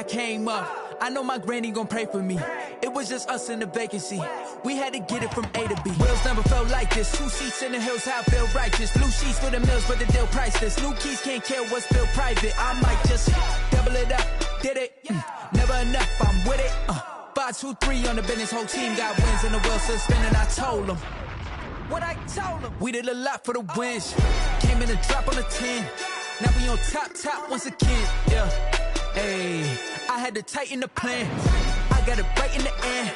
came up. I know my granny gon' pray for me. It was just us in the vacancy. We had to get it from A to B. Wheels never felt like this. 2 seats in the hills, how I feel righteous. Blue sheets for the mills, but the deal priceless. New keys can't kill what's still private. I might just double it up. Did it? Never enough, I'm with it. 5, 2, 3 on the business. Whole team got wins and the wheels still spinning. I told them what I told them. We did a lot for the wins. Came in a drop on the 10. Now we on top once again. Yeah. Hey, I had to tighten the plan. I got it right in the end.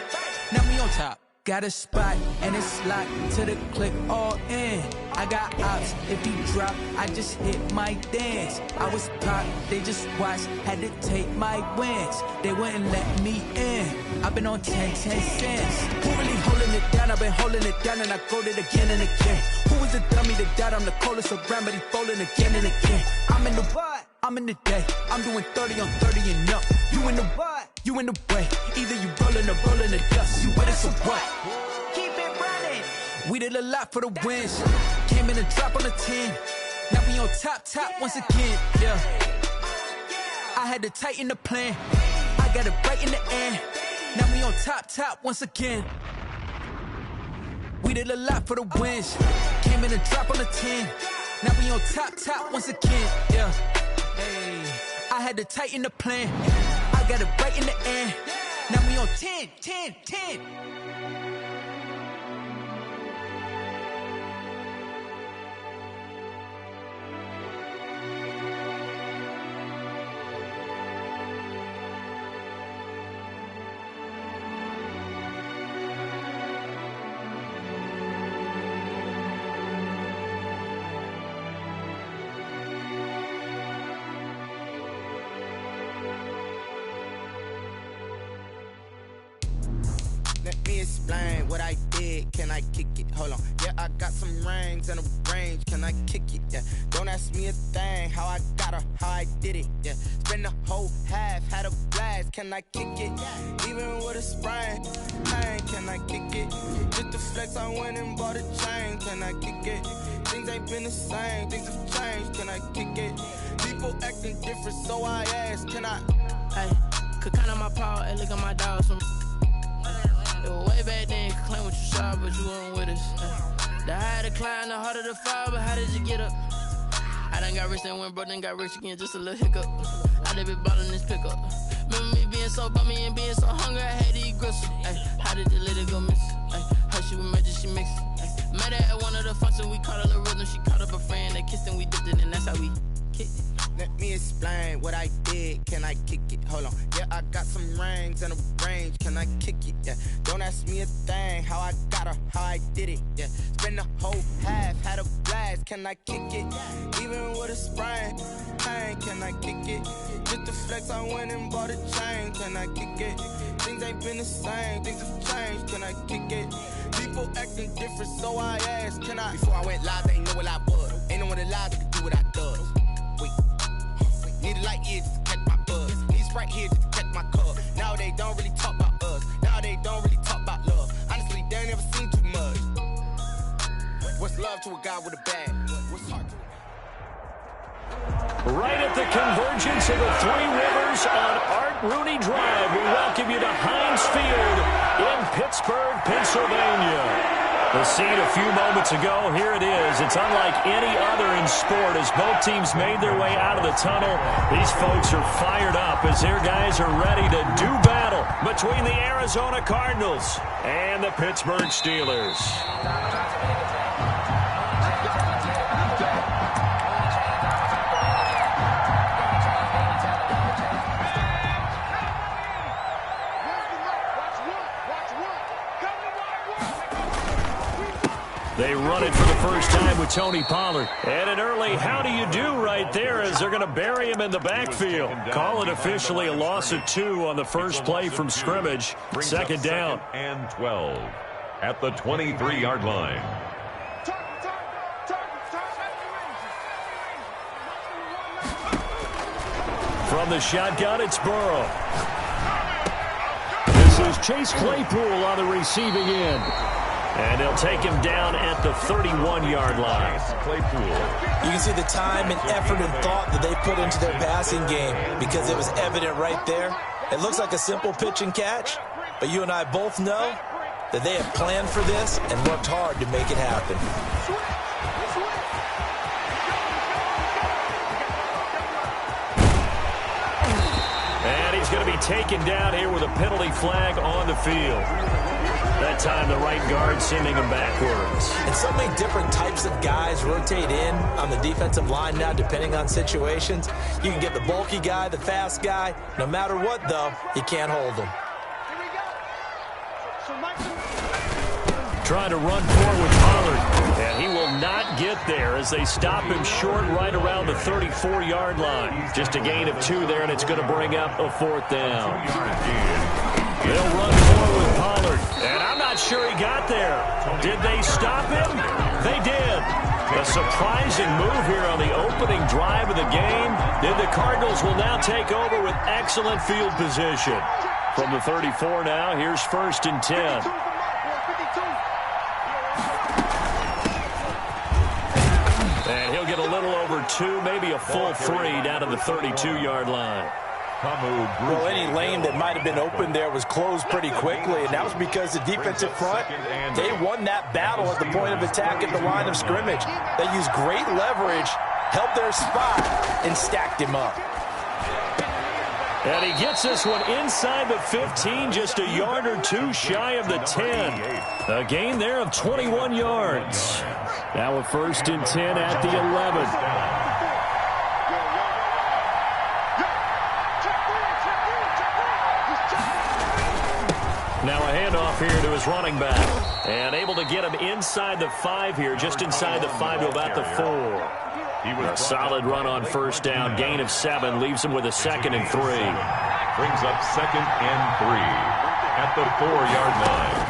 Now we on top. Got a spot and it's locked to the click all in. I got ops, if he drop, I just hit my dance. I was pop, they just watched, had to take my wins. They wouldn't let me in. I've been on 10 cents. Who really holding it down? I've been holding it down and I go it again and again. Who was the dummy that died? I'm the coldest around, but he falling again and again. I'm in the what? I'm in the day. I'm doing 30 on 30 and up. You in the what? You in the way. Either you rolling or rolling the dust. You with us or what? Keep it running. We did a lot for the wins. Came in a drop on the 10. Now we on top once again. Yeah. I had to tighten the plan. I got it right in the end. Now we on top once again. We did a lot for the wins. Came in a drop on the 10. Now we on top once again. Yeah. Hey, I had to tighten the plan. I got it right in the end. Now we on 10. Let me explain what I did. Can I kick it? Hold on. Yeah, I got some rings and a range. Can I kick it? Yeah. Don't ask me a thing. How I got her, how I did it. Yeah. Spend the whole half, had a blast. Can I kick it? Even with a sprain. Hey, can I kick it? Just the flex, I went and bought a chain. Can I kick it? Things ain't been the same. Things have changed. Can I kick it? People acting different, so I asked. Can I? Hey, could count on my power. Hey, look at my dogs from. Way back then, you could claim what you saw, but you weren't with us. The higher the climb, the harder the fall, but how did you get up? I done got rich and went broke, then got rich again, just a little hiccup. I done been ballin' this pickup. Remember me being so bummy and being so hungry, I had to eat gristle. How did the lady go miss? How she was magic, she mixed. Met her at one of the functions, we caught a little rhythm. She caught up a friend, they kissed and we dipped it, and that's how we kicked it. Let me explain what I did. Can I kick it? Hold on. Yeah, I got some rings and a range. Can I kick it? Yeah. Don't ask me a thing. How I got her, how I did it. Yeah. Spend the whole half, had a blast. Can I kick it? Even with a sprain. Hey, can I kick it? Just the flex, I went and bought a chain. Can I kick it? Things ain't been the same. Things have changed. Can I kick it? People acting different, so I asked. Can I? Before I went live, they ain't know what I was. Ain't no one alive that could do what I does. Need a light year just to catch my buzz. Need Sprite here just to catch my cup. Now they don't really talk about us. Now they don't really talk about love. Honestly, they ain't never seen too much. What's love to a guy with a bag? What's heart to a Right at the convergence of the Three Rivers on Art Rooney Drive, we welcome you to Heinz Field in Pittsburgh, Pennsylvania. The scene a few moments ago, here it is. It's unlike any other in sport as both teams made their way out of the tunnel. These folks are fired up as their guys are ready to do battle between the Arizona Cardinals and the Pittsburgh Steelers. They run it for the first time with Tony Pollard. And an early how do you do right there as they're going to bury him in the backfield. Call it officially a loss of 2 on the first play from scrimmage. Second down. And 12 at the 23-yard line. From the shotgun, it's Burrow. This is Chase Claypool on the receiving end. And they'll take him down at the 31-yard line. You can see the time and effort and thought that they put into their passing game because it was evident right there. It looks like a simple pitch and catch, but you and I both know that they have planned for this and worked hard to make it happen. And he's going to be taken down here with a penalty flag on the field. That time the right guard sending him backwards. And so many different types of guys rotate in on the defensive line now depending on situations. You can get the bulky guy, the fast guy. No matter what, though, you can't hold them. Trying to run forward with Pollard, and he will not get there as they stop him short right around the 34-yard line. Just a gain of 2 there, and it's going to bring up a 4th down. They'll run forward with Pollard, and I'm not sure he got there. Did they stop him? They did. A surprising move here on the opening drive of the game. Then the Cardinals will now take over with excellent field position. From the 34 now, here's 1st and 10. And he'll get a little over 2, maybe a full 3 down to the 32-yard line. Well, any lane that might have been open there was closed pretty quickly, and that was because the defensive front, they won that battle at the point of attack at the line of scrimmage. They used great leverage, held their spot, and stacked him up. And he gets this one inside the 15, just a yard or 2 shy of the 10. A gain there of 21 yards. Now a 1st and 10 at the 11. Now a handoff here to his running back. And able to get him inside the 5 here, just inside the 5 to about the 4. A solid run on 1st down, gain of 7, leaves him with a 2nd and 3. Brings up 2nd and 3 at the 4-yard line.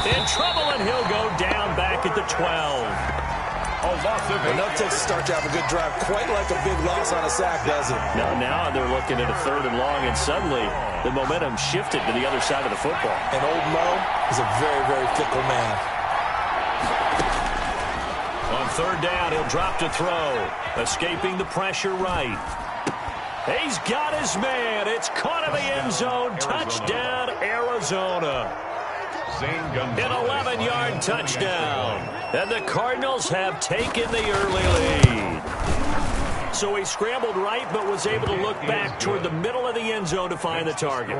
In trouble, and he'll go down back at the 12. Enough to start to have a good drive, quite like a big loss on a sack, does it? Now they're looking at a 3rd and long, and suddenly the momentum shifted to the other side of the football. And old Mo is a very, very fickle man. On 3rd down, he'll drop to throw. Escaping the pressure right. He's got his man. It's caught in the end zone. Touchdown, Arizona. An 11-yard touchdown. And the Cardinals have taken the early lead. So he scrambled right, but was able to look back toward the middle of the end zone to find the target.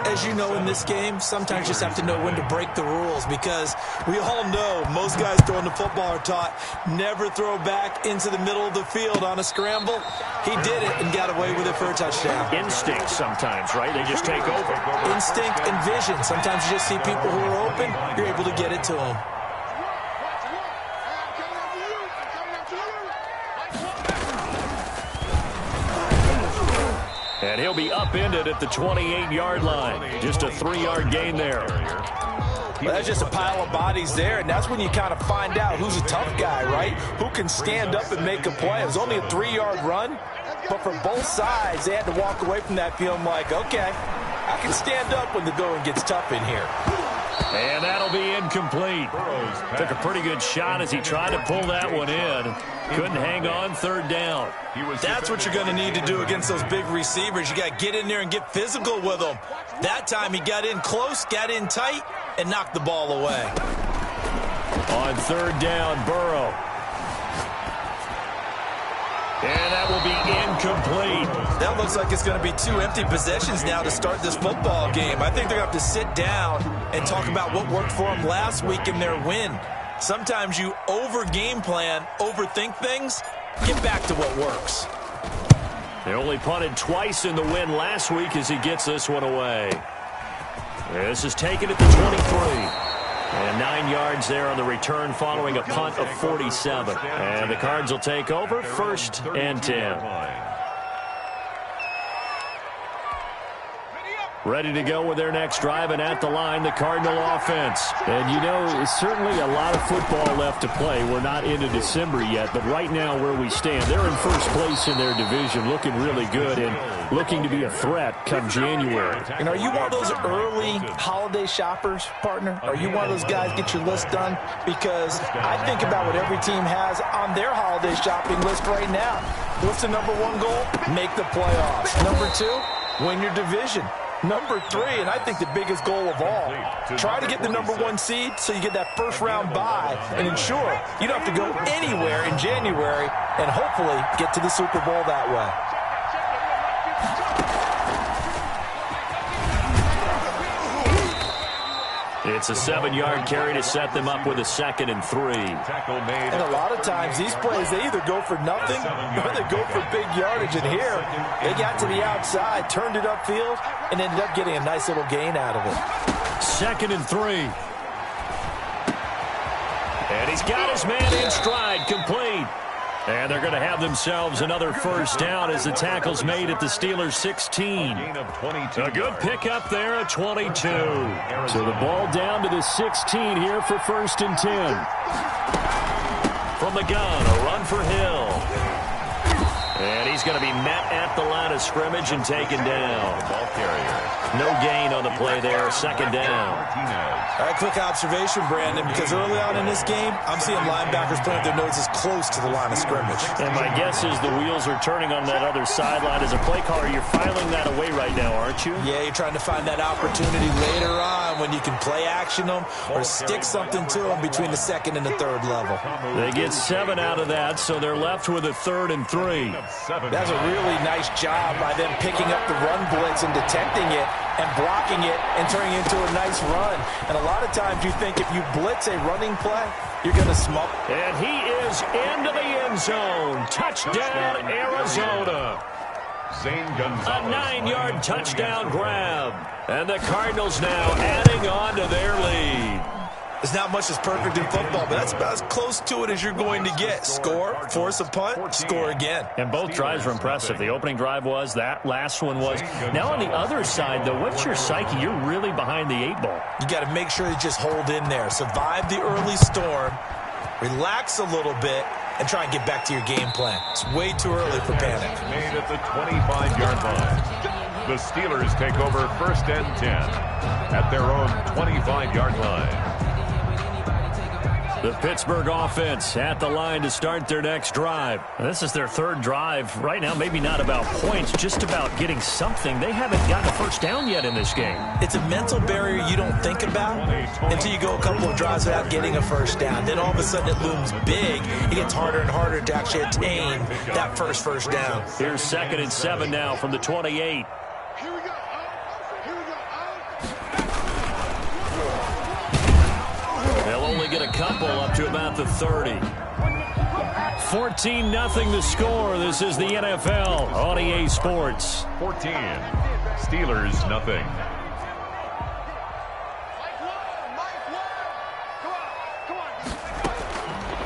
As you know, in this game, sometimes you just have to know when to break the rules, because we all know most guys throwing the football are taught never throw back into the middle of the field on a scramble. He did it and got away with it for a touchdown. Instinct sometimes, right? They just take over. Instinct and vision. Sometimes you just see people who are open, you're able to get it to them. And he'll be upended at the 28-yard line. Just a 3-yard gain there. Well, that's just a pile of bodies there, and that's when you kind of find out who's a tough guy, right? Who can stand up and make a play. It was only a 3-yard run, but for both sides, they had to walk away from that feeling like, okay, I can stand up when the going gets tough in here. And that'll be incomplete. Took a pretty good shot as he tried to pull that one in. Couldn't hang on 3rd down. That's what you're going to need to do against those big receivers. You got to get in there and get physical with them. That time he got in close, got in tight, and knocked the ball away. On 3rd down, Burrow. And that will be incomplete. That looks like it's going to be 2 empty possessions now to start this football game. I think they're going to have to sit down and talk about what worked for them last week in their win. Sometimes you over-game plan, overthink things, get back to what works. They only punted twice in the win last week as he gets this one away. This is taken at the 23. And 9 yards there on the return following a punt of 47. And the Cards will take over 1st and 10. ready to go with their next drive, and at the line, the Cardinal offense. And, you know, certainly a lot of football left to play. We're not into December yet, but right now where we stand, they're in first place in their division, looking really good and looking to be a threat come January. And are you one of those early holiday shoppers, partner? Are you one of those guys get your list done? Because I think about what every team has on their holiday shopping list right now. What's the number one goal? Make the playoffs. Number two, win your division. Number three, and I think the biggest goal of all, try to get the number one seed so you get that first round bye and ensure you don't have to go anywhere in January and hopefully get to the Super Bowl that way. It's a 7-yard carry to set them up with a 2nd and 3. And a lot of times these plays, they either go for nothing or they go for big yardage. And here, they got to the outside, turned it upfield, and ended up getting a nice little gain out of it. 2nd and 3. And he's got his man in stride, complete. And they're going to have themselves another first down as the tackle's made at the Steelers' 16. A good pickup there at 22. So the ball down to the 16 here for 1st and 10. From the gun, a run for Hill. And he's going to be met at the line of scrimmage and taken down. Ball carrier. No gain on the play there, 2nd down. All right, quick observation, Brandon, because early on in this game, I'm seeing linebackers putting their noses close to the line of scrimmage. And my guess is the wheels are turning on that other sideline. As a play caller, you're filing that away right now, aren't you? Yeah, you're trying to find that opportunity later on when you can play action them or stick something to them between the 2nd and the 3rd level. They get 7 out of that, so they're left with a 3rd and 3. That's a really nice job by them picking up the run blitz and detecting it and blocking it and turning it into a nice run. And a lot of times you think if you blitz a running play, you're going to smoke. And he is into the end zone. Touchdown, Arizona. A 9-yard touchdown grab. And the Cardinals now adding on to their lead. There's not much that's perfect in football, but that's about as close to it as you're going to get. Score, force a punt, score again. And both drives were impressive. The opening drive was, that last one was. Now on the other side, though, what's your psyche? You're really behind the 8 ball. You got to make sure you just hold in there. Survive the early storm, relax a little bit, and try and get back to your game plan. It's way too early for panic. Made at the 25-yard line. The Steelers take over 1st and 10 at their own 25-yard line. The Pittsburgh offense at the line to start their next drive. This is their 3rd drive. Right now, maybe not about points, just about getting something. They haven't gotten a first down yet in this game. It's a mental barrier you don't think about until you go a couple of drives without getting a first down. Then all of a sudden it looms big. It gets harder and harder to actually attain that first down. Here's 2nd and 7 now from the 28. Get a couple up to about the 30. 14-0 the score. This is the NFL on EA Sports. 14. Steelers nothing.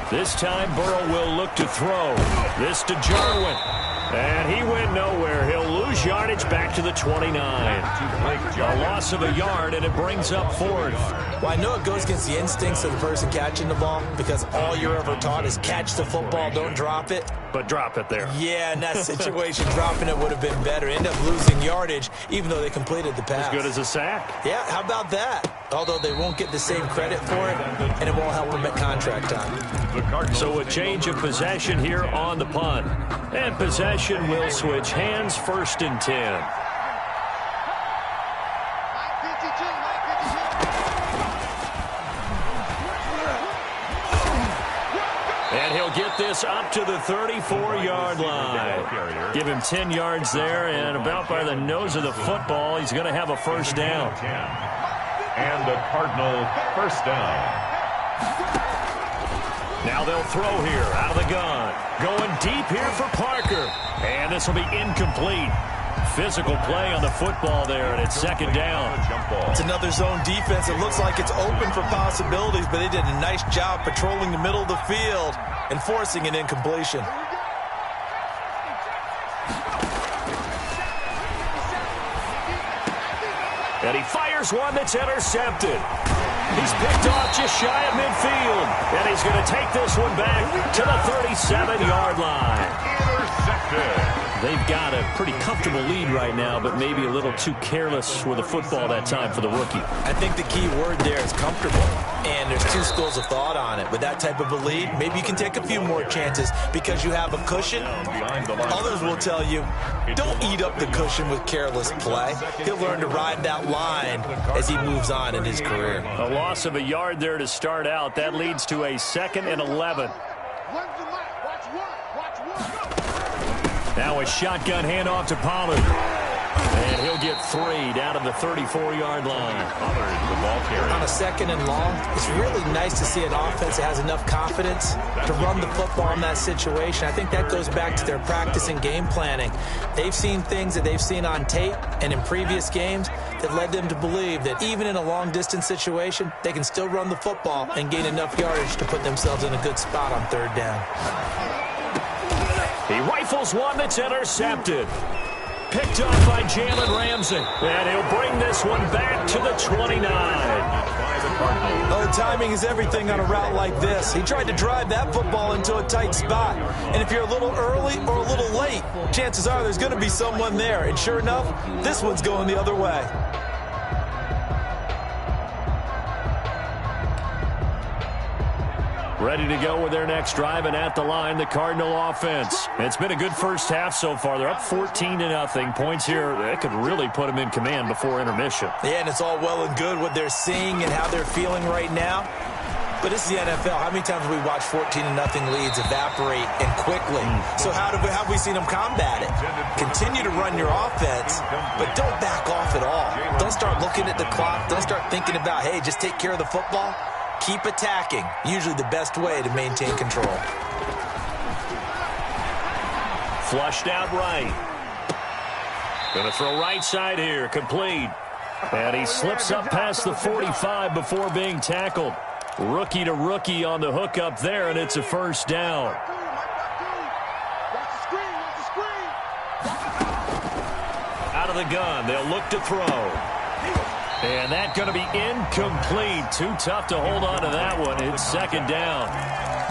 This time Burrow will look to throw. This to Jarwin. And he went nowhere. He'll lose yardage back to the 29. A loss of a yard, and it brings up 4th. Well, I know it goes against the instincts of the person catching the ball because all you're ever taught is catch the football, don't drop it. But drop it there. Yeah, in that situation, dropping it would have been better. End up losing yardage, even though they completed the pass. As good as a sack. Yeah, how about that? Although they won't get the same credit for it, and it won't help them at contract time. So a change of possession here on the punt. And possession will switch hands, 1st and 10. And he'll get this up to the 34-yard line. Give him 10 yards there, and about by the nose of the football, he's going to have a first down. And the Cardinal first down. Now they'll throw here out of the gun. Going deep here for Parker. And this will be incomplete. Physical play on the football there, and it's 2nd down. It's another zone defense. It looks like it's open for possibilities, but they did a nice job patrolling the middle of the field and forcing an incompletion. And he fires one that's intercepted. He's picked off just shy of midfield. And he's going to take this one back to the 37-yard line. Intercepted. They've got a pretty comfortable lead right now, but maybe a little too careless with the football that time for the rookie. I think the key word there is comfortable. And there's two schools of thought on it. With that type of a lead, maybe you can take a few more chances because you have a cushion. Others will tell you, don't eat up the cushion with careless play. He'll learn to ride that line as he moves on in his career. A loss of a yard there to start out. That leads to a 2nd and 11. Now a shotgun handoff to Pollard. And he'll get 3 down to the 34-yard line. Pollard, the ball carrier. On a 2nd and long, it's really nice to see an offense that has enough confidence to run the football in that situation. I think that goes back to their practice and game planning. They've seen things that they've seen on tape and in previous games that led them to believe that even in a long-distance situation, they can still run the football and gain enough yardage to put themselves in a good spot on 3rd down. He rifles one that's intercepted. Picked off by Jalen Ramsey. And he'll bring this one back to the 29. Oh, timing is everything on a route like this. He tried to drive that football into a tight spot. And if you're a little early or a little late, chances are there's going to be someone there. And sure enough, this one's going the other way. Ready to go with their next drive, and at the line, the Cardinal offense. It's been a good first half so far. They're up 14-0. Points here, that could really put them in command before intermission. Yeah, and it's all well and good what they're seeing and how they're feeling right now. But this is the NFL. How many times have we watched 14-0 leads evaporate and quickly? So how have we seen them combat it? Continue to run your offense, but don't back off at all. Don't start looking at the clock. Don't start thinking about, hey, just take care of the football. Keep attacking. Usually the best way to maintain control. Flushed out right. Going to throw right side here. Complete. And he slips up past the 45 before being tackled. Rookie to rookie on the hook up there, and it's a 1st down. Out of the gun. They'll look to throw. And that's going to be incomplete. Too tough to hold on to that one. It's 2nd down.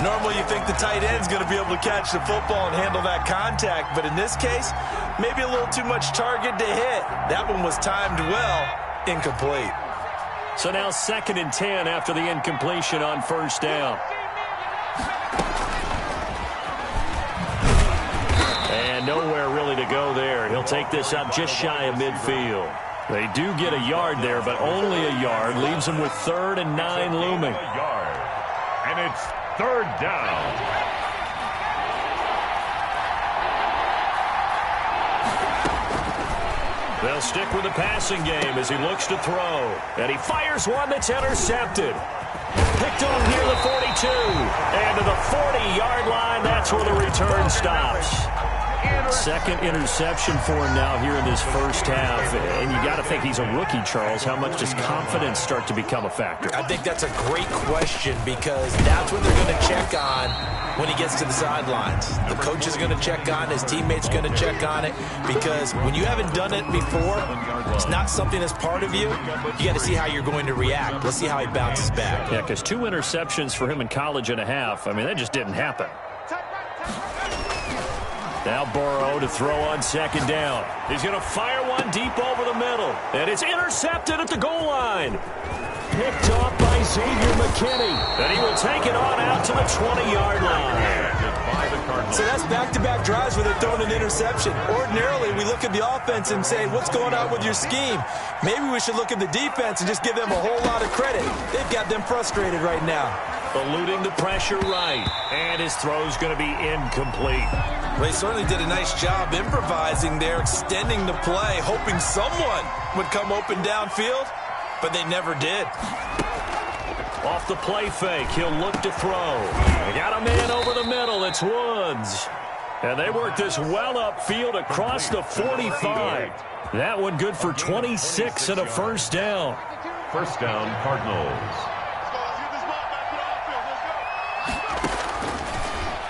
Normally you think the tight end's going to be able to catch the football and handle that contact, but in this case, maybe a little too much target to hit. That one was timed well. Incomplete. So now 2nd and 10 after the incompletion on 1st down. And nowhere really to go there. He'll take this up just shy of midfield. They do get a yard there, but only a yard. Leaves them with 3rd and 9 looming. A yard. And it's 3rd down. They'll stick with the passing game as he looks to throw. And he fires one that's intercepted. Picked off near the 42. And to the 40-yard line, that's where the return stops. 2nd interception for him now here in this first half. And you got to think he's a rookie, Charles. How much does confidence start to become a factor? I think that's a great question because that's what they're going to check on when he gets to the sidelines. The coach is going to check on, his teammates are going to check on it, because when you haven't done it before, it's not something that's part of you. You got to see how you're going to react. Let's see how he bounces back. Yeah, because 2 interceptions for him in college and a half. I mean, that just didn't happen. Now Burrow to throw on 2nd down. He's going to fire one deep over the middle. And it's intercepted at the goal line. Picked off by Xavier McKinney. And he will take it on out to the 20-yard line. So that's back-to-back drives where they're throwing an interception. Ordinarily, we look at the offense and say, what's going on with your scheme? Maybe we should look at the defense and just give them a whole lot of credit. They've got them frustrated right now. Eluding the pressure right. And his throw's going to be incomplete. They certainly did a nice job improvising there, extending the play, hoping someone would come open downfield, but they never did. Off the play fake, he'll look to throw. They got a man over the middle. It's Woods. And they work this well upfield across the 45. That one good for 26 and a 1st down. 1st down, Cardinals.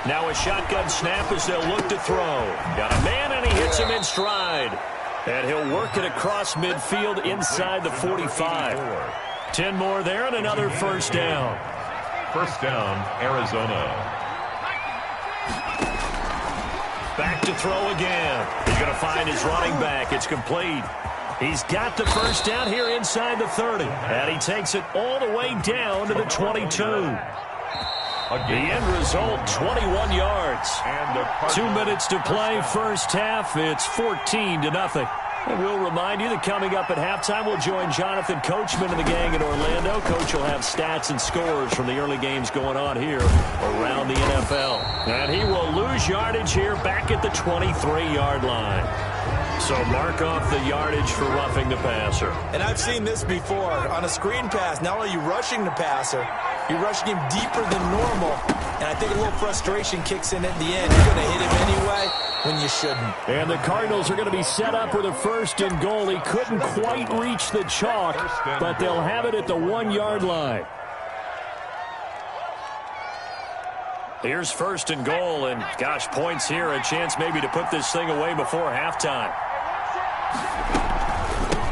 Now a shotgun snap as they'll look to throw. Got a man, and he hits him in stride. And he'll work it across midfield inside the 45. 10 more there and another first down. First down, Arizona. Back to throw again. He's going to find his running back. It's complete. He's got the first down here inside the 30. And he takes it all the way down to the 22. The end result, 21 yards. 2 minutes to play, first half. It's 14-0. And we'll remind you that coming up at halftime, we'll join Jonathan Coachman and the gang in Orlando. Coach will have stats and scores from the early games going on here around the NFL. And he will lose yardage here back at the 23-yard line. So mark off the yardage for roughing the passer. And I've seen this before. On a screen pass, not only are you rushing the passer, you're rushing him deeper than normal. And I think a little frustration kicks in at the end. You're going to hit him anyway when you shouldn't. And the Cardinals are going to be set up with a first and goal. He couldn't quite reach the chalk, but they'll have it at the 1-yard line. Here's first and goal, and gosh, points here, a chance maybe to put this thing away before halftime.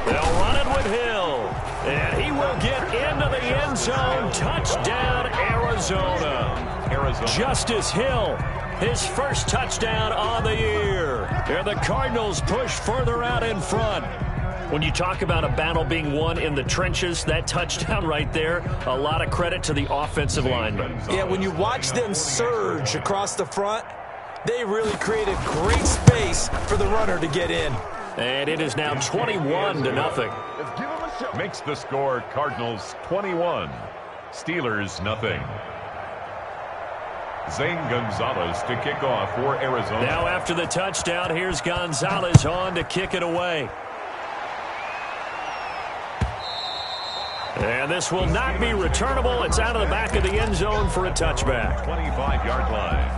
They'll run it with Hill, and he will get into the end zone. Touchdown, Arizona. Justice Hill, his first touchdown on the year. And the Cardinals push further out in front. When you talk about a battle being won in the trenches, that touchdown right there, a lot of credit to the offensive linemen. Yeah, when you watch them surge across the front, they really created great space for the runner to get in. And it is now 21-0. Makes the score Cardinals 21, Steelers nothing. Zane Gonzalez to kick off for Arizona. Now after the touchdown, here's Gonzalez on to kick it away. And this will not be returnable. It's out of the back of the end zone for a touchback. 25-yard line.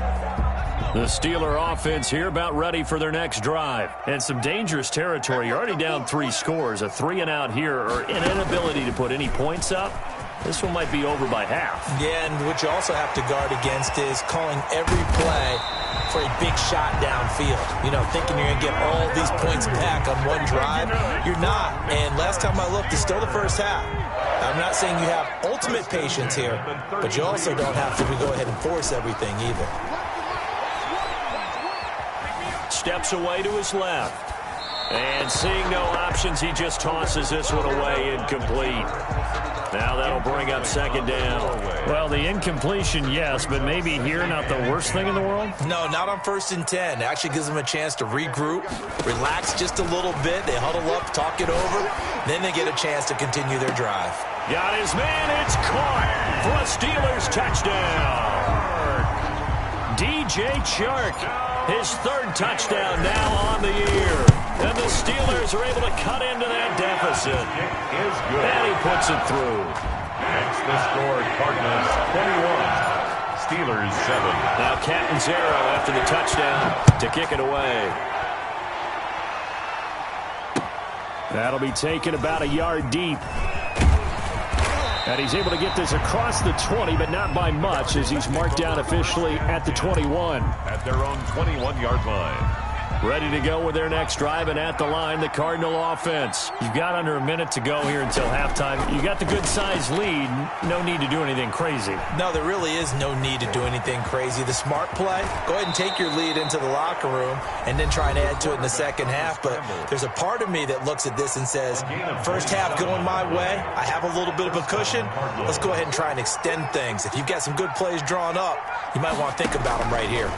The Steeler offense here about ready for their next drive. And some dangerous territory. You're already down 3 scores. A 3-and-out here or an inability to put any points up. This one might be over by half. Yeah, and what you also have to guard against is calling every play for a big shot downfield. You know, thinking you're going to get all these points back on one drive. You're not. And last time I looked, it's still the first half. I'm not saying you have ultimate patience here, but you also don't have to go ahead and force everything either. Steps away to his left. And seeing no options, he just tosses this one away, incomplete. Now that'll bring up second down. Well, the incompletion, yes, but maybe here not the worst thing in the world? No, not on 1st and 10. It actually gives them a chance to regroup, relax just a little bit. They huddle up, talk it over. Then they get a chance to continue their drive. Got his man. It's caught for a Steelers touchdown. DJ Chark, his 3rd touchdown now on the year. And the Steelers are able to cut into that deficit. Is good. And he puts it through. Makes the score Cardinals 21, Steelers 7. Now Catanzaro after the touchdown to kick it away. That'll be taken about a yard deep. And he's able to get this across the 20, but not by much, as he's marked down officially at the 21. At their own 21-yard line. Ready to go with their next drive, and at the line, the Cardinal offense. You've got under a minute to go here until halftime. You got the good-sized lead. No need to do anything crazy. No, there really is no need to do anything crazy. The smart play, go ahead and take your lead into the locker room and then try and add to it in the second half. But there's a part of me that looks at this and says, first half going my way, I have a little bit of a cushion. Let's go ahead and try and extend things. If you've got some good plays drawn up, you might want to think about them right here.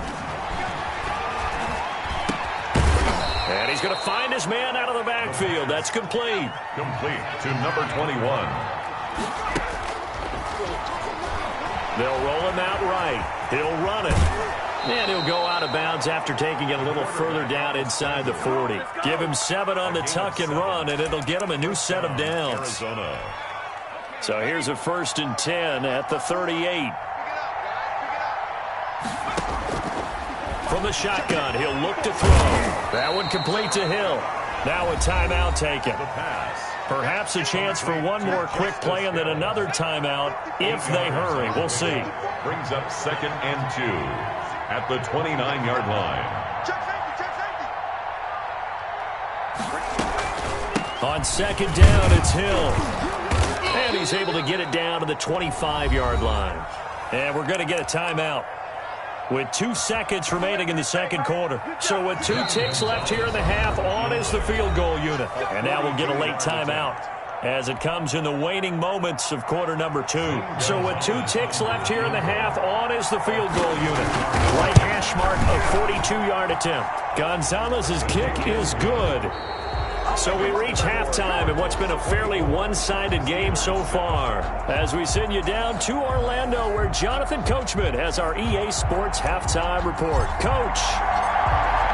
And he's going to find his man out of the backfield. That's complete. Complete to number 21. They'll roll him out right. He'll run it. And he'll go out of bounds after taking it a little further down inside the 40. Give him 7 on the tuck and run, and it'll get him a new set of downs. Arizona. So here's a 1st and 10 at the 38. From the shotgun, he'll look to throw. That one complete to Hill. Now a timeout taken. Perhaps a chance for one more quick play and then another timeout if they hurry. We'll see. Brings up 2nd and 2 at the 29-yard line. On second down, it's Hill. And he's able to get it down to the 25-yard line. And we're going to get a timeout with 2 seconds remaining in the second quarter. So with 2 ticks left here in the half, on is the field goal unit. And now we'll get a late timeout as it comes in the waning moments of quarter number 2. So with 2 ticks left here in the half, on is the field goal unit. Right hash mark, a 42-yard attempt. Gonzalez's kick is good. So we reach halftime in what's been a fairly one-sided game so far, as we send you down to Orlando, where Jonathan Coachman has our EA Sports halftime report. Coach,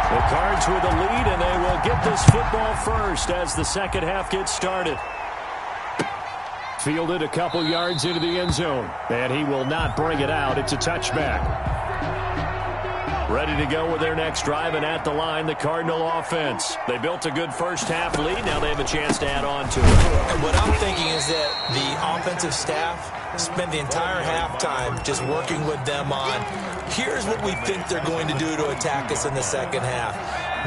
the Cards with a lead, and they will get this football first as the second half gets started. Fielded a couple yards into the end zone, and he will not bring it out. It's a touchback. Ready to go with their next drive, and at the line, the Cardinal offense. They built a good first half lead. Now they have a chance to add on to it. And what I'm thinking is that the offensive staff spent the entire halftime just working with them on, here's what we think they're going to do to attack us in the second half.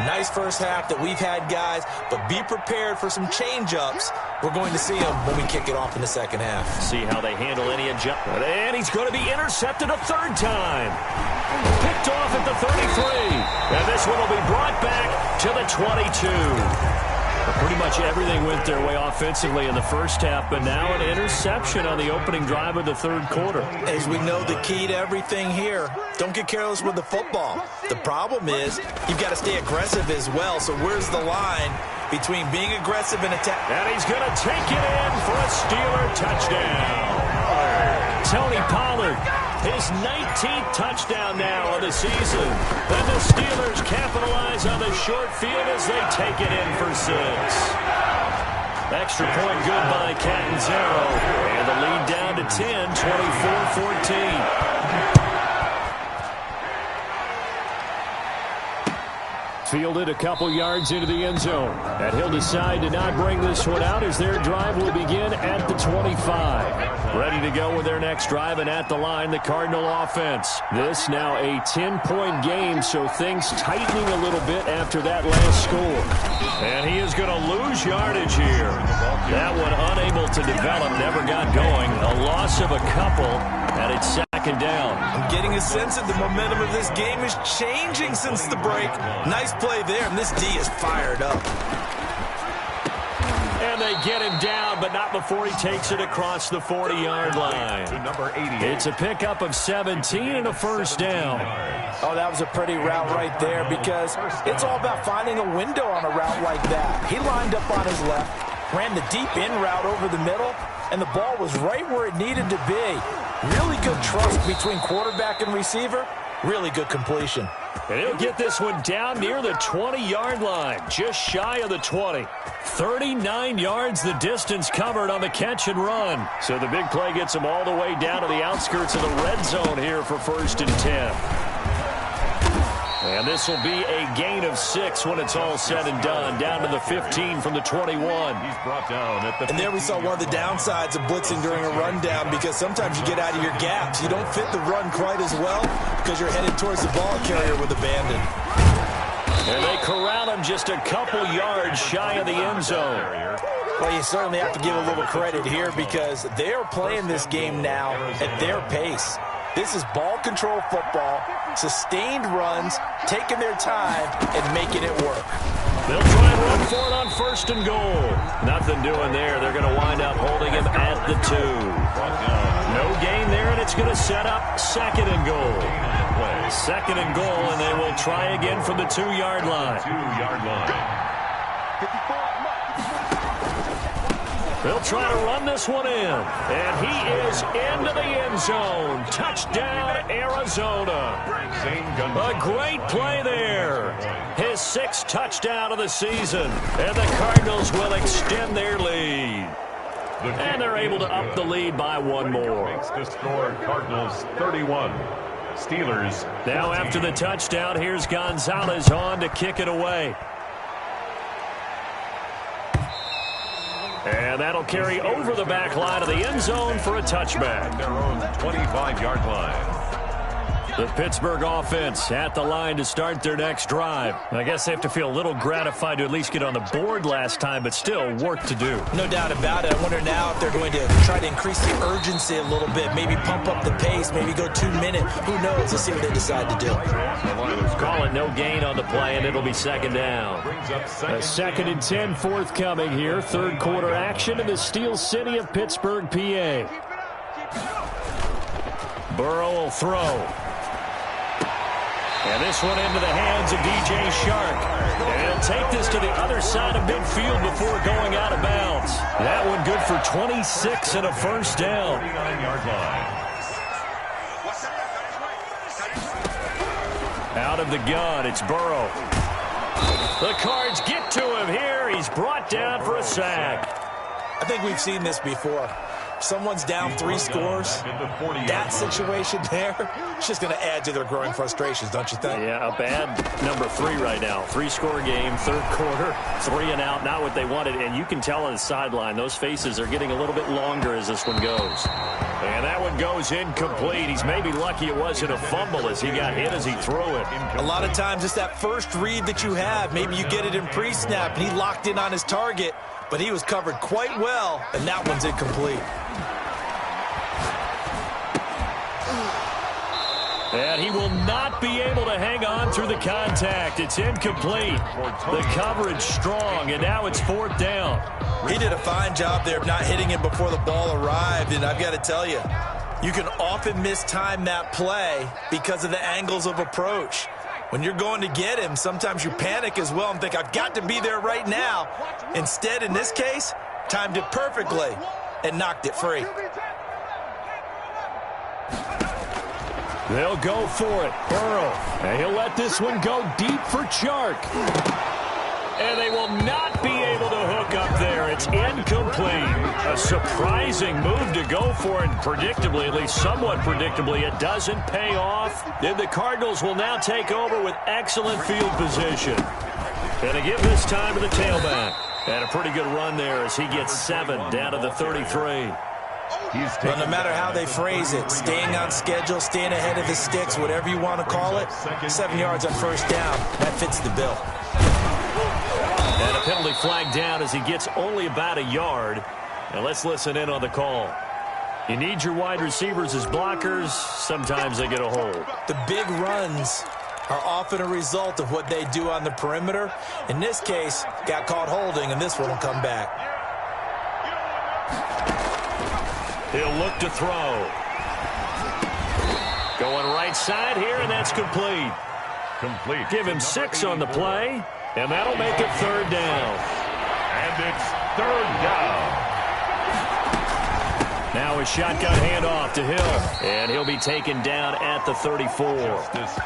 Nice first half that we've had, guys, but be prepared for some change-ups. We're going to see them when we kick it off in the second half. See how they handle any adjustment. And he's going to be intercepted a third time. Picked off at the 33. And this one will be brought back to the 22. Pretty much everything went their way offensively in the first half, but now an interception on the opening drive of the third quarter. As we know, the key to everything here, don't get careless with the football. The problem is you've got to stay aggressive as well, so where's the line between being aggressive and attack? And he's going to take it in for a Steeler touchdown. Tony Pollard, his 19th touchdown now of the season. And the Steelers capitalize on the short field as they take it in for 6. Extra point good by Catanzaro. And the lead down to 10, 24-14. Fielded a couple yards into the end zone. And he'll decide to not bring this one out as their drive will begin at the 25. Ready to go with their next drive, and at the line, the Cardinal offense. This now a 10-point game, so things tightening a little bit after that last score. And he is going to lose yardage here. That one unable to develop, never got going. A loss of a couple, and it's second down. I'm getting a sense that the momentum of this game is changing since the break. Nice play there, and this D is fired up. And they get him down, but not before he takes it across the 40-yard line. Number 88. It's a pickup of 17 and a first down. Oh, that was a pretty route right there, because it's all about finding a window on a route like that. He lined up on his left, ran the deep in route over the middle, and the ball was right where it needed to be. Really good trust between quarterback and receiver. Really good completion. And he'll get this one down near the 20-yard line, just shy of the 20. 39 yards the distance covered on the catch and run. So the big play gets him all the way down to the outskirts of the red zone here for 1st and 10. And this will be a gain of 6 when it's all said and done, down to the 15 from the 21. He's brought down at the. And there we saw one of the downsides of blitzing during a rundown, because sometimes you get out of your gaps. You don't fit the run quite as well because you're headed towards the ball carrier with abandon. And they corral him just a couple yards shy of the end zone. Well, you certainly have to give a little credit here, because they are playing this game now at their pace. This is ball control football, sustained runs, taking their time, and making it work. They'll try and run for it on 1st and goal. Nothing doing there. They're going to wind up holding him at the 2. No gain there, and it's going to set up 2nd and goal. 2nd and goal, and they will try again from the 2-yard line. 2-yard line. They'll try to run this one in, and he is into the end zone. Touchdown, Arizona. A great play there. His 6th touchdown of the season, and the Cardinals will extend their lead. And they're able to up the lead by 1 more. The score, Cardinals 31, Steelers. Now after the touchdown, here's Gonzalez on to kick it away. And that'll carry over the back line of the end zone for a touchback. Their own 25-yard line. The Pittsburgh offense at the line to start their next drive. I guess they have to feel a little gratified to at least get on the board last time, but still work to do. No doubt about it. I wonder now if they're going to try to increase the urgency a little bit, maybe pump up the pace, maybe go 2 minutes. Who knows? Let's see what they decide to do. Call it no gain on the play, and it'll be second down. A 2nd and 10 forthcoming here. Third quarter action in the Steel City of Pittsburgh, PA. Burrow will throw. And this one into the hands of DJ Shark. And he'll take this to the other side of midfield before going out of bounds. That one good for 26 and a first down. Out of the gun, it's Burrow. The Cards get to him here. He's brought down for a sack. I think we've seen this before. Someone's down 3 scores. That situation there, it's just going to add to their growing frustrations, don't you think? Yeah, a bad number 3 right now. 3-score game, third quarter, 3 and out, not what they wanted. And you can tell on the sideline, those faces are getting a little bit longer as this one goes. And that one goes incomplete. He's maybe lucky it wasn't a fumble as he got hit as he threw it. A lot of times it's that first read that you have. Maybe you get it in pre-snap, and he locked in on his target, but he was covered quite well, and that one's incomplete. And he will not be able to hang on through the contact. It's incomplete. The coverage strong, and now it's 4th down. He did a fine job there of not hitting him before the ball arrived, and I've got to tell you, you can often mistime that play because of the angles of approach. When you're going to get him, sometimes you panic as well and think, I've got to be there right now. Instead, in this case, timed it perfectly and knocked it free. They'll go for it. Burrow. And he'll let this one go deep for Chark. And they will not be able to hook up there. It's incomplete. A surprising move to go for it. Predictably, at least somewhat predictably, it doesn't pay off. Then the Cardinals will now take over with excellent field position. And they give this time to the tailback. And a pretty good run there as he gets 7 down to the 33. Well, no matter how they phrase it, staying on schedule, staying ahead of the sticks, whatever you want to call it, 7 yards on first down, that fits the bill. And a penalty flag down as he gets only about a yard. Now let's listen in on the call. You need your wide receivers as blockers. Sometimes they get a hold. The big runs are often a result of what they do on the perimeter. In this case, got caught holding, and this one will come back. He'll look to throw. Going right side here, and that's complete. Give him 6 on the play, and that'll make it 3rd down. And it's 3rd down. Now a shotgun handoff to Hill, and he'll be taken down at the 34.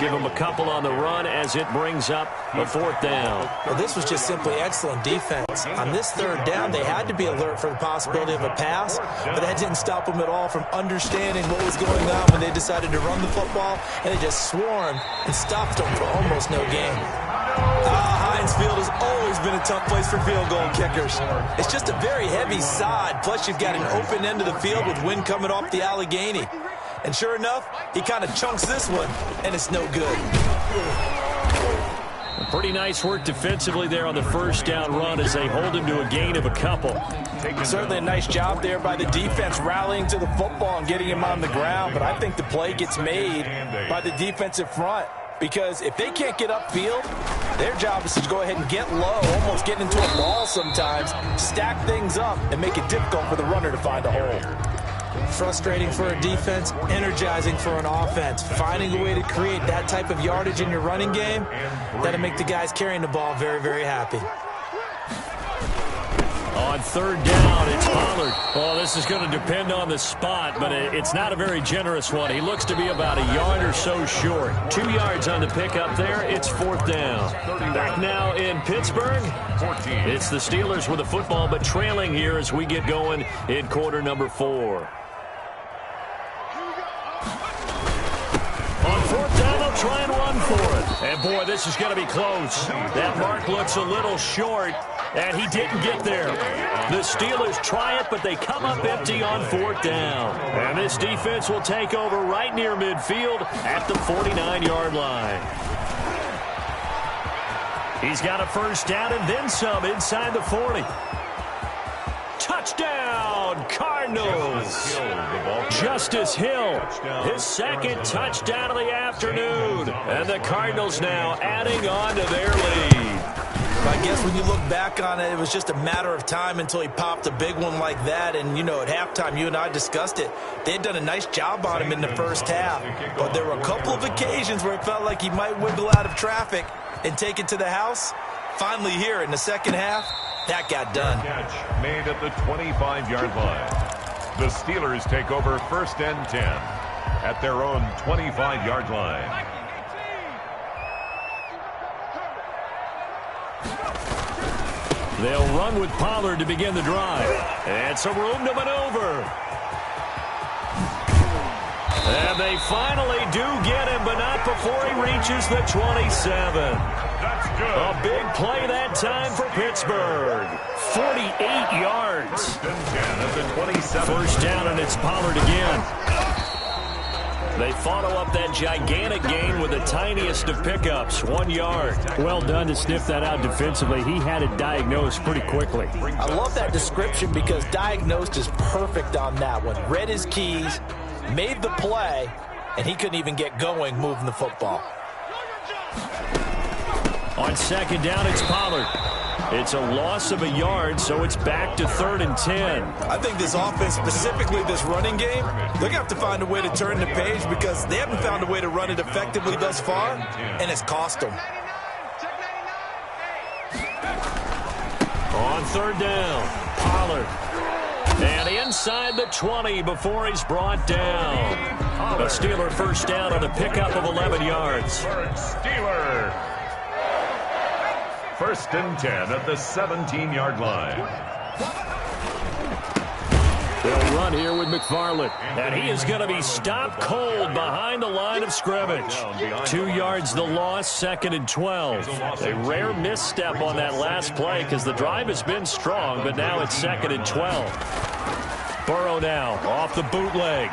Give him a couple on the run as it brings up a 4th down. Well, this was just simply excellent defense. On this 3rd down, they had to be alert for the possibility of a pass, but that didn't stop them at all from understanding what was going on when they decided to run the football, and they just swarmed and stopped them for almost no gain. Heinz Field has always been a tough place for field goal kickers. It's just a very heavy side, plus you've got an open end of the field with wind coming off the Allegheny. And sure enough, he kind of chunks this one, and it's no good. Pretty nice work defensively there on the first down run as they hold him to a gain of a couple. Certainly a nice job there by the defense rallying to the football and getting him on the ground, but I think the play gets made by the defensive front. Because if they can't get upfield, their job is to go ahead and get low, almost get into a ball sometimes, stack things up, and make it difficult for the runner to find a hole. Frustrating for a defense, energizing for an offense. Finding a way to create that type of yardage in your running game, that'll make the guys carrying the ball very, very happy. On 3rd down, it's Pollard. Well, this is going to depend on the spot, but it's not a very generous one. He looks to be about a yard or so short. 2 yards on the pickup there. It's 4th down. Back now in Pittsburgh. It's the Steelers with the football, but trailing here as we get going in quarter number 4. On 4th down, they'll try and run for it. And, boy, this is going to be close. That mark looks a little short, and he didn't get there. The Steelers try it, but they come up empty on 4th down. And this defense will take over right near midfield at the 49-yard line. He's got a 1st down and then some inside the 40. Touchdown, Cardinals. Justice Hill, his 2nd touchdown of the afternoon. And the Cardinals now adding on to their lead. I guess when you look back on it, it was just a matter of time until he popped a big one like that. And, you know, at halftime, you and I discussed it. They had done a nice job on him in the 1st half. But there were a couple of occasions where it felt like he might wiggle out of traffic and take it to the house. Finally here in the 2nd half, that got done. Catch made at the 25-yard line. The Steelers take over 1st and 10 at their own 25-yard line. They'll run with Pollard to begin the drive. And some room to maneuver. And they finally do get him, but not before he reaches the 27. That's good. A big play that time for Pittsburgh. 48 yards. 1st and 10 at the 27. 1st down, and it's Pollard again. They follow up that gigantic gain with the tiniest of pickups, 1 yard. Well done to sniff that out defensively. He had it diagnosed pretty quickly. I love that description because diagnosed is perfect on that one. Read his keys, made the play, and he couldn't even get going moving the football. On 2nd down, it's Pollard. It's a loss of a yard, so it's back to 3rd and 10. I think this offense, specifically this running game, they're going to have to find a way to turn the page because they haven't found a way to run it effectively thus far, and it's cost them. On 3rd down, Pollard. And inside the 20 before he's brought down. A Steeler 1st down on a pickup of 11 yards. Steeler. 1st and 10 at the 17-yard line. They'll run here with McFarland. And he is going to be stopped cold behind the line of scrimmage. 2 yards the loss, 2nd and 12. A rare misstep on that last play because the drive has been strong, but now it's 2nd and 12. Burrow now off the bootleg.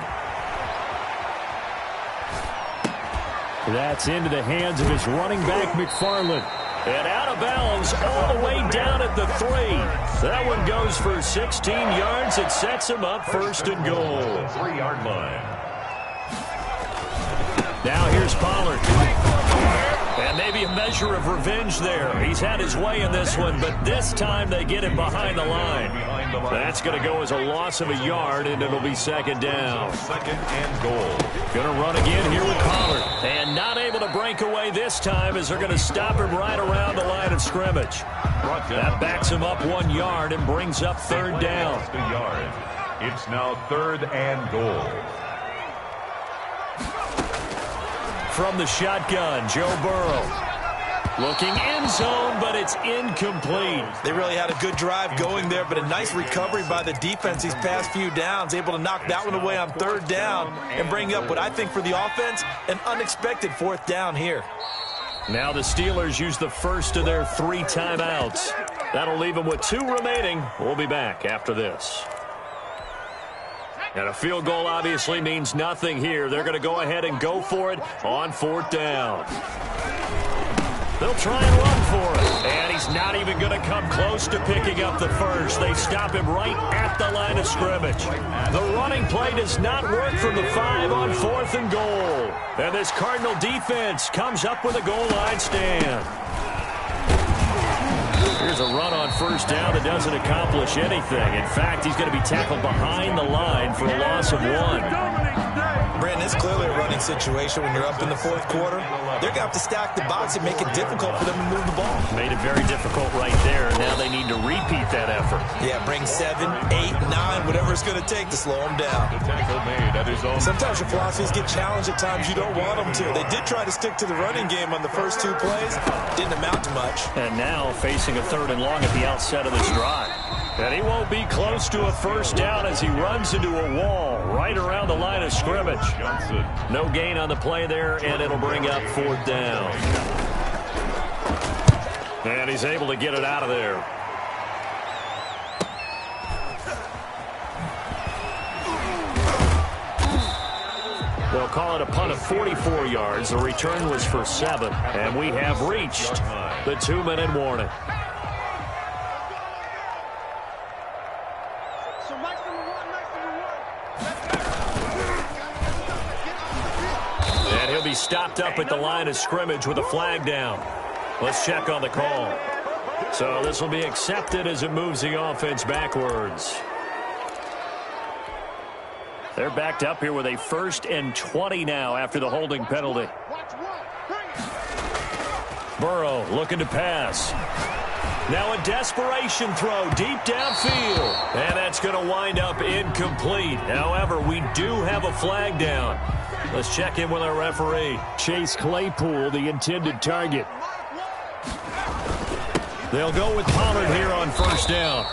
That's into the hands of his running back, McFarland. And out of bounds all the way down at the 3. That one goes for 16 yards. It sets him up 1st and goal. 3-yard line. Now here's Pollard. And maybe a measure of revenge there. He's had his way in this one, but this time they get him behind the line. That's going to go as a loss of a yard, and it'll be 2nd down. 2nd and goal. Going to run again here with Pollard. And not able to break away this time as they're going to stop him right around the line of scrimmage. That backs him up 1 yard and brings up 3rd down. It's now 3rd and goal. From the shotgun, Joe Burrow. Looking end zone, but it's incomplete. They really had a good drive going there, but a nice recovery by the defense these past few downs, able to knock that one away on 3rd down and bring up what I think for the offense, an unexpected 4th down here. Now the Steelers use the first of their 3 timeouts. That'll leave them with 2 remaining. We'll be back after this. And a field goal obviously means nothing here. They're going to go ahead and go for it on 4th down. They'll try and run for it. And he's not even going to come close to picking up the first. They stop him right at the line of scrimmage. The running play does not work from the 5 on 4th and goal. And this Cardinal defense comes up with a goal line stand. Here's a run on 1st down that doesn't accomplish anything. In fact, he's going to be tackled behind the line for a loss of 1. Brandon, it's clearly a running situation when you're up in the 4th quarter. They're going to have to stack the box and make it difficult for them to move the ball. Made it very difficult right there. Now they need to repeat that effort. Yeah, bring 7, 8, 9, whatever it's going to take to slow them down. The tackle made at his own. Sometimes your philosophies get challenged at times you don't want them to. They did try to stick to the running game on the first 2 plays. Didn't amount to much. And now facing a 3rd and long at the outset of this drive. And he won't be close to a first down as he runs into a wall right around the line of scrimmage. Johnson. No gain on the play there, and it'll bring up 4th down. And he's able to get it out of there. They'll call it a punt of 44 yards. The return was for 7. And we have reached the 2-minute warning. And he'll be stopped up at the line of scrimmage with a flag down. Let's check on the call. So this will be accepted as it moves the offense backwards. They're backed up here with a 1st and 20 now after the holding penalty. Burrow looking to pass. Now a desperation throw deep downfield. And that's going to wind up incomplete. However, we do have a flag down. Let's check in with our referee. Chase Claypool, the intended target. They'll go with Pollard here on 1st down.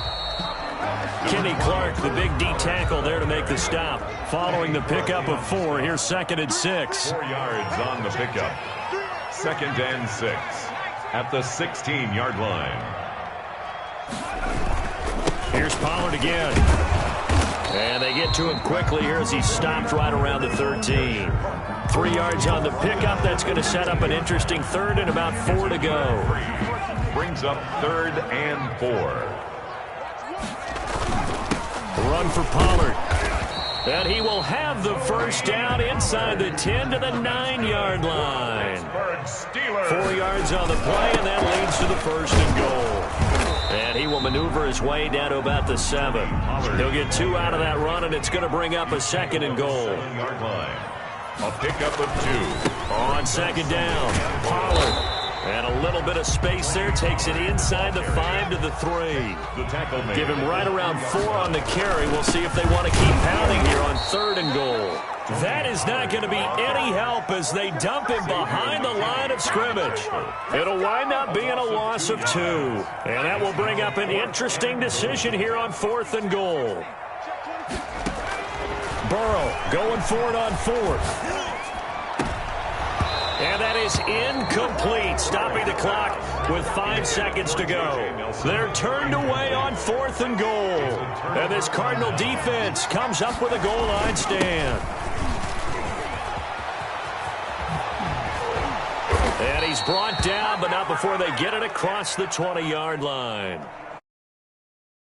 Kenny Clark, the big D tackle there to make the stop. Following the pickup of 4, here's 2nd and 6. 4 yards on the pickup. 2nd and 6 at the 16-yard line. Here's Pollard again. And they get to him quickly here as he stopped right around the 13. 3 yards on the pickup. That's going to set up an interesting 3rd and about 4 to go. Brings up 3rd and 4. Run for Pollard. And he will have the 1st down inside the 10 to the 9-yard line. 4 yards on the play, and that leads to the 1st and goal. And he will maneuver his way down to about the 7. He'll get 2 out of that run, and it's going to bring up a 2nd and goal. 7-yard line. A pickup of 2. On 2nd down, Pollard. And a little bit of space there, takes it inside the 5 to the 3. The tackle made. Give him right around 4 on the carry. We'll see if they want to keep pounding here on 3rd and goal. That is not going to be any help as they dump him behind the line of scrimmage. It'll wind up being a loss of 2. And that will bring up an interesting decision here on 4th and goal. Burrow going for it on 4th. And that is incomplete, stopping the clock with 5 seconds to go. They're turned away on 4th and goal. And this Cardinal defense comes up with a goal line stand. And he's brought down, but not before they get it across the 20-yard line.